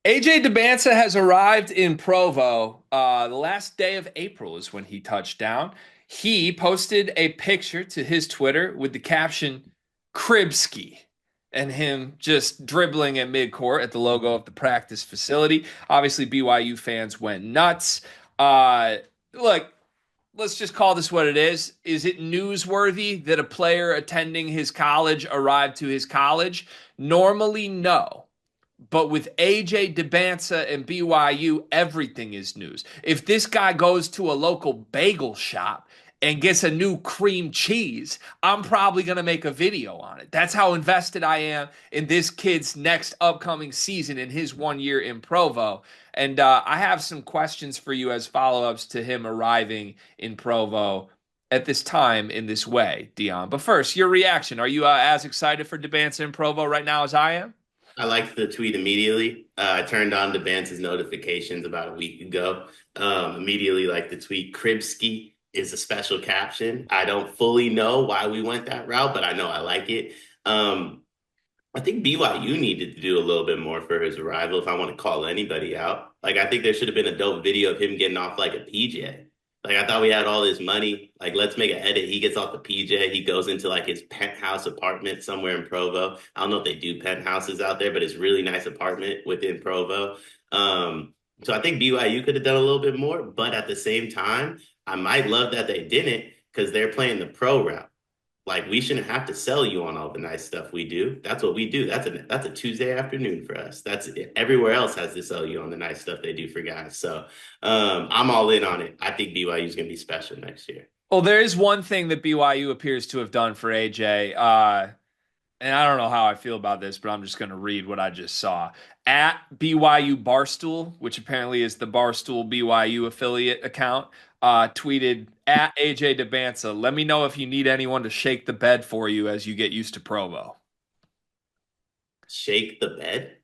AJ Dybantsa has arrived in Provo. The last day of April is when he touched down. He posted a picture to his Twitter with the caption Kribski and him just dribbling at midcourt at the logo of the practice facility. Obviously, BYU fans went nuts. Uh, Look, let's just call this what it is. Is it newsworthy that a player attending his college arrived to his college? Normally, no. But with AJ Dybantsa and BYU, everything is news. If this guy goes to a local bagel shop and gets a new cream cheese, I'm probably going to make a video on it. That's how invested I am in this kid's next upcoming season in his 1 year in Provo. And I have some questions for you as follow ups to him arriving in Provo at this time in this way, Dion. But first, your reaction. Are you as excited for Dybantsa in Provo right now as I am? I liked the tweet immediately. I turned on Dybans's notifications about a week ago. Immediately, like the tweet, Kribski is a special caption. I don't fully know why we went that route, but I know I like it. Um, I think BYU needed to do a little bit more for his arrival if I want to call anybody out. Like, I think there should have been a dope video of him getting off like a PJ. Like, I thought we had all this money. Like, let's make an edit. He gets off the PJ. He goes into like his penthouse apartment somewhere in Provo. I don't know if they do penthouses out there, but it's really nice apartment within Provo. So I think BYU could have done a little bit more, but at the same time, I might love that they didn't because they're playing the pro route. Like we shouldn't have to sell you on all the nice stuff we do. That's what we do. That's a Tuesday afternoon for us. That's it. Everywhere else has to sell you on the nice stuff they do for guys. So I'm all in on it. I think BYU is going to be special next year. Well, there is one thing that BYU appears to have done for AJ. And I don't know how I feel about this, but I'm just going to read what I just saw. At BYU Barstool, which apparently is the Barstool BYU affiliate account, tweeted at AJ Dybantsa, let me know if you need anyone to shake the bed for you as you get used to Provo. Shake the bed?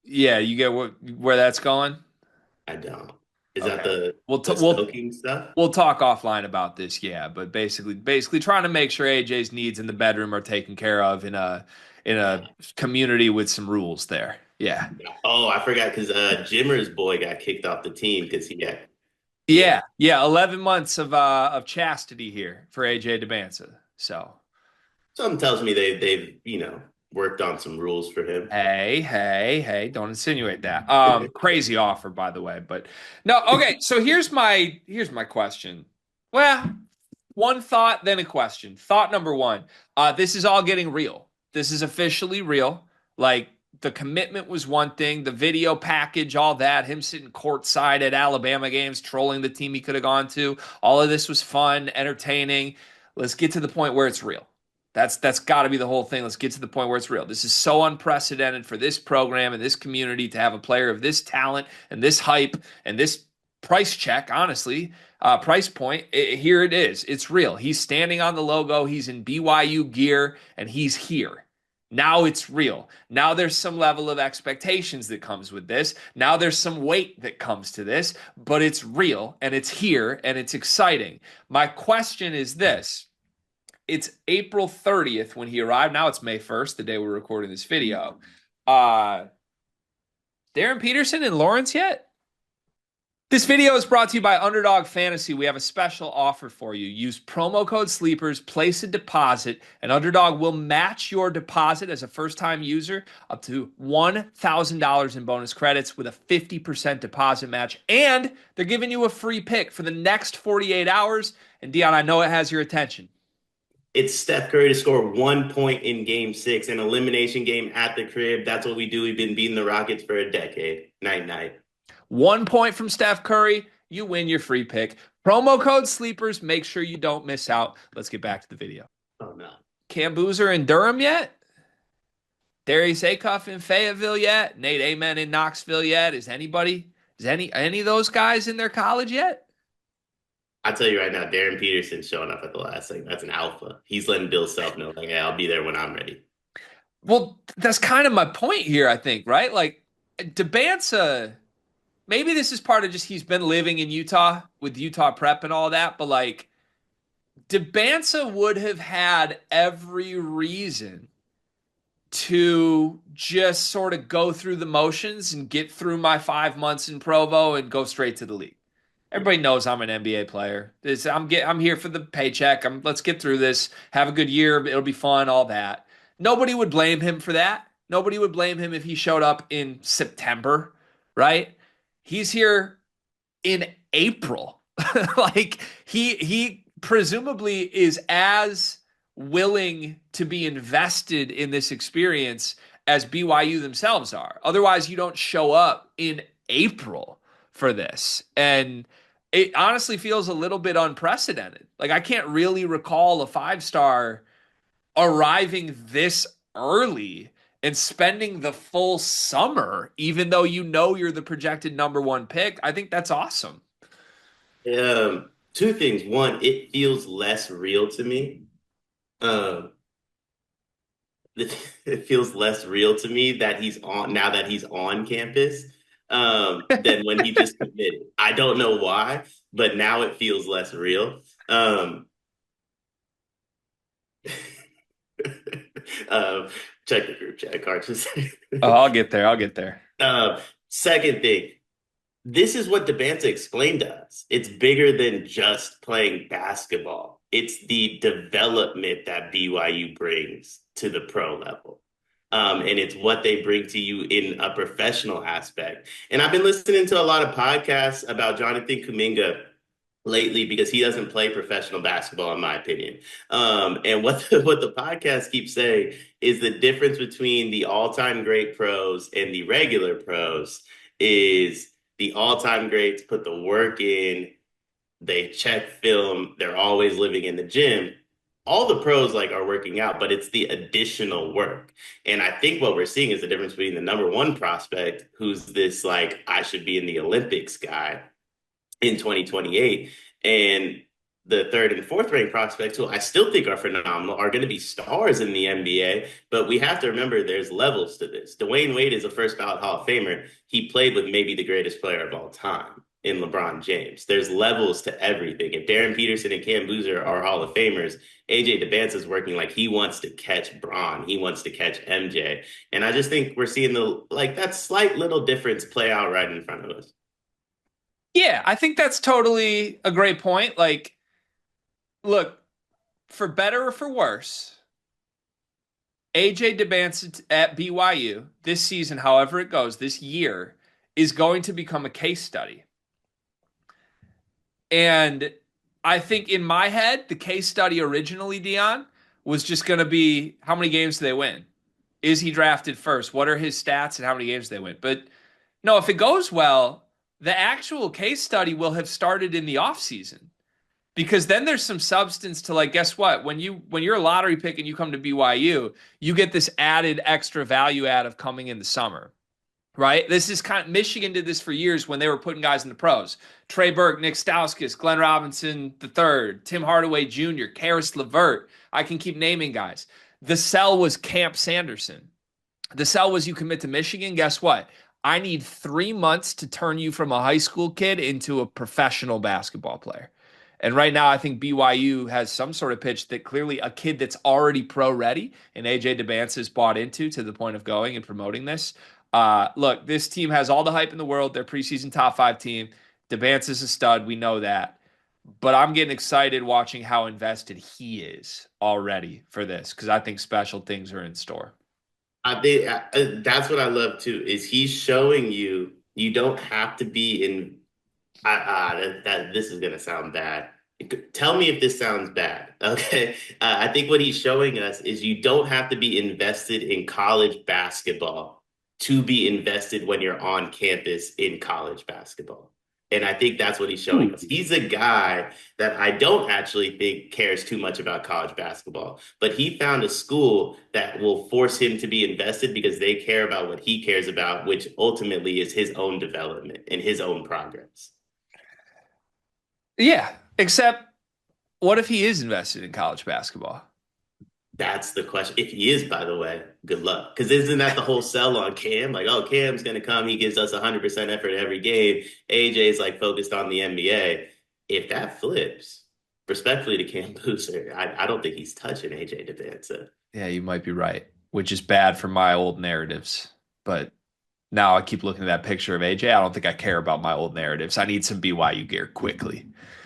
Yeah, you get where that's going? I don't. Is that Okay. the We'll the we'll stoking stuff? we'll talk offline about this, yeah, but basically trying to make sure AJ's needs in the bedroom are taken care of in a community with some rules there. Yeah. Oh, I forgot because Jimmer's boy got kicked off the team because yeah. Yeah, 11 months of chastity here for AJ Dybantsa. So, Something tells me they've worked on some rules for him. hey, don't insinuate that. Crazy offer by the way, but no, okay, so here's my question. Well, one thought, then a question. Thought number one. This is all getting real. This is officially real. Like the commitment was one thing, the video package, all that, him sitting courtside at Alabama games, trolling the team he could have gone to. All of this was fun, entertaining. Let's get to the point where it's real. That's got to be the whole thing. Let's get to the point where it's real. This is so unprecedented for this program and this community to have a player of this talent and this hype and this price check, honestly, price point. Here it is. It's real. He's standing on the logo. He's in BYU gear and he's here. Now it's real. Now there's some level of expectations that comes with this. Now there's some weight that comes to this, but it's real and it's here and it's exciting. My question is this. It's April 30th when he arrived. Now it's May 1st, the day we're recording this video. Uh Darren Peterson and Lawrence yet? This video is brought to you by Underdog Fantasy. We have a special offer for you. Use promo code SLEEPERS, place a deposit, and Underdog will match your deposit as a first-time user up to $1,000 in bonus credits with a 50% deposit match. And they're giving you a free pick for the next 48 hours. And Dion, I know it has your attention. It's Steph Curry to score 1 point in game six, an elimination game at the crib. That's what we do. We've been beating the Rockets for a decade. Night, night. 1 point from Steph Curry, you win your free pick. Promo code SLEEPERS. Make sure you don't miss out. Let's get back to the video. Oh, no. Cam Boozer in Durham yet? Darius Acuff in Fayetteville yet? Nate Amen in Knoxville yet? Is any of those guys in their college yet? I'll tell you right now, Darren Peterson showing up at the last second. That's an alpha. He's letting Bill Self know, like, hey, I'll be there when I'm ready. Well, that's kind of my point here, I think, right? Like, Dybantsa, maybe this is part of just he's been living in Utah with Utah prep and all that, but like, Dybansta would have had every reason to just sort of go through the motions and get through my 5 months in Provo and go straight to the league. Everybody knows I'm an NBA player. I'm here for the paycheck. Let's get through this. Have a good year. It'll be fun. All that. Nobody would blame him for that. Nobody would blame him if he showed up in September, right? He's here in April. Like he presumably is as willing to be invested in this experience as BYU themselves are. Otherwise, you don't show up in April for this. And it honestly feels a little bit unprecedented. Like I can't really recall a five-star arriving this early and spending the full summer, even though you know you're the projected number one pick. I think that's awesome. Two things. One, it feels less real to me. Um, it feels less real to me that he's on now that he's on campus than when he just committed. I don't know why, but now it feels less real. Um, um, check the group chat, Carter. Oh, I'll get there. I'll get there. Second thing, this is what Dybansta explained to us. It's bigger than just playing basketball. It's the development that BYU brings to the pro level. And it's what they bring to you in a professional aspect. And I've been listening to a lot of podcasts about Jonathan Kuminga lately because he doesn't play professional basketball, in my opinion. And what the podcast keeps saying is the difference between the all-time great pros and the regular pros is the all-time greats put the work in, they check film, they're always living in the gym. All the pros like are working out, but it's the additional work. And I think what we're seeing is the difference between the number one prospect, who's this like I should be in the Olympics guy in 2028, and the third and fourth ranked prospects, who I still think are phenomenal, are going to be stars in the NBA. But we have to remember there's levels to this. Dwayne Wade is a first ballot Hall of Famer. He played with maybe the greatest player of all time in LeBron James. There's levels to everything. If Darren Peterson and Cam Boozer are Hall of Famers, AJ Dybantsa is working like he wants to catch Bron. He wants to catch MJ. And I just think we're seeing that slight little difference play out right in front of us. Yeah, I think that's totally a great point. Like, look, for better or for worse, AJ Dybantsa at BYU this season, however it goes, this year, is going to become a case study. And I think in my head, the case study originally, Dion, was just going to be how many games do they win? Is he drafted first? What are his stats and how many games do they win? But no, if it goes well, the actual case study will have started in the offseason because then there's some substance to like, guess what? When you're a lottery pick and you come to BYU, you get this added extra value add of coming in the summer. Right? This is kind of Michigan did this for years when they were putting guys in the pros. Trey Burke, Nick Stauskas, Glenn Robinson III, Tim Hardaway Jr., Karis LeVert. I can keep naming guys. The sell was Camp Sanderson. The sell was you commit to Michigan. Guess what? I need 3 months to turn you from a high school kid into a professional basketball player. And right now, I think BYU has some sort of pitch that clearly a kid that's already pro ready and AJ Dybantsa is bought into to the point of going and promoting this. Look, this team has all the hype in the world. They're preseason top five team. Dybantsa's a stud. We know that. But I'm getting excited watching how invested he is already for this because I think special things are in store. I think that's what I love too. Is he's showing you you don't have to be in. That this is gonna sound bad. Tell me if this sounds bad. Okay, I think what he's showing us is you don't have to be invested in college basketball to be invested when you're on campus in college basketball. And I think that's what he's showing us. He's a guy that I don't actually think cares too much about college basketball, but he found a school that will force him to be invested because they care about what he cares about, which ultimately is his own development and his own progress. Yeah, except what if he is invested in college basketball? That's the question. If he is, by the way, good luck. Because isn't that the whole sell on Cam? Like, oh, Cam's going to come. He gives us 100% effort every game. AJ's like focused on the NBA. If that flips, respectfully to Cam Boozer, I don't think he's touching AJ Dybantsa. Yeah, you might be right. which is bad for my old narratives. But now I keep looking at that picture of AJ. I don't think I care about my old narratives. I need some BYU gear quickly.